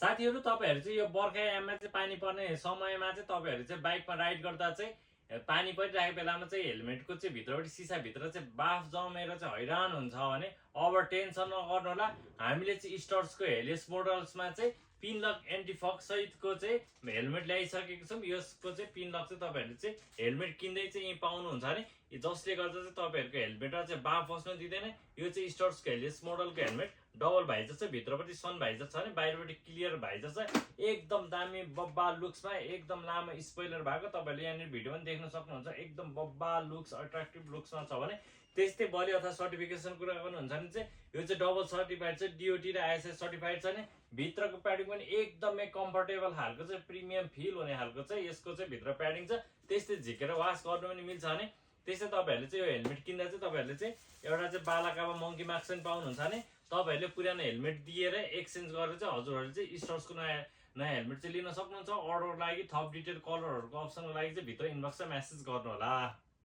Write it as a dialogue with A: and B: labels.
A: साथीहरू तपाईहरु चाहिँ यो बर्खायाममा चाहिँ पानी पर्ने समयमा चाहिँ तपाईहरु चाहिँ बाइकमा राइड गर्दा चाहिँ पानी परिरहेको बेलामा चाहिँ हेलमेटको चाहिँ भित्रपट्टि सिसाभित्र चाहिँ बाफ जमेर चाहिँ हैरान हुन्छ भने अब टेन्सन नगर्नु होला। हामीले चाहिँ स्टर्सको हेलियस मोडल्समा चाहिँ पिन लक एन्टी फग सहितको चाहिँ हेलमेट ल्याइसकेको छौँ। यसको चाहिँ पिन लक चाहिँ तपाईहरुले चाहिँ हेलमेट किन्दै चाहिँ पाउनुहुन्छ भने जसले गर्दा चाहिँ तपाईहरुको हेलमेटमा चाहिँ बाफ बस्न दिँदैन। यो चाहिँ स्टर्सको हेलियस मोडलको हेलमेट डबल भाइजर छ, भित्रपट्टि सन भाइजर छ भने बाहिरपट्टि क्लियर भाइजर छ। एकदम दामी बब्बा लुक्समा एकदम लामो स्पोइलर भएको तपाईहरुले यहाँनिर भिडियो पनि देख्न सक्नुहुन्छ। एकदम बब्बा लुक्स अट्र्याक्टिभ लुक्समा छ भने त्यस्तै बलि अथवा सर्टिफिकेसन कुरा गर्नुहुन्छ भने चाहिँ यो चाहिँ डबल सर्टिफाइड छ, डिओटी र आइएसएस सर्टिफाइड छ नि। भित्रको प्याडिङ पनि एकदमै कम्फर्टेबल खालको चाहिँ प्रिमियम फिल हुने खालको चाहिँ यसको चाहिँ भित्र प्याडिङ छ। त्यस्तै झिकेर वास गर्नु पनि मिल्छ भने त्यस्तै तपाईहरुले चाहिँ यो हेलमेट किन्दा चाहिँ तपाईहरुले चाहिँ एउटा चाहिँ बालाकामा मङ्की मार्क्स पनि पाउनुहुन्छ भने तपाईहरुले पुरानो हेलमेट दिएर एक्सचेन्ज गरेर चाहिँ हजुरहरुले चाहिँ स्टर्सको नयाँ हेलमेट चाहिँ लिन सक्नुहुन्छ। अर्डरको लागि थप डिटेल कलरहरुको अप्सनको लागि चाहिँ भित्र इनबक्समा मेसेज गर्नु होला।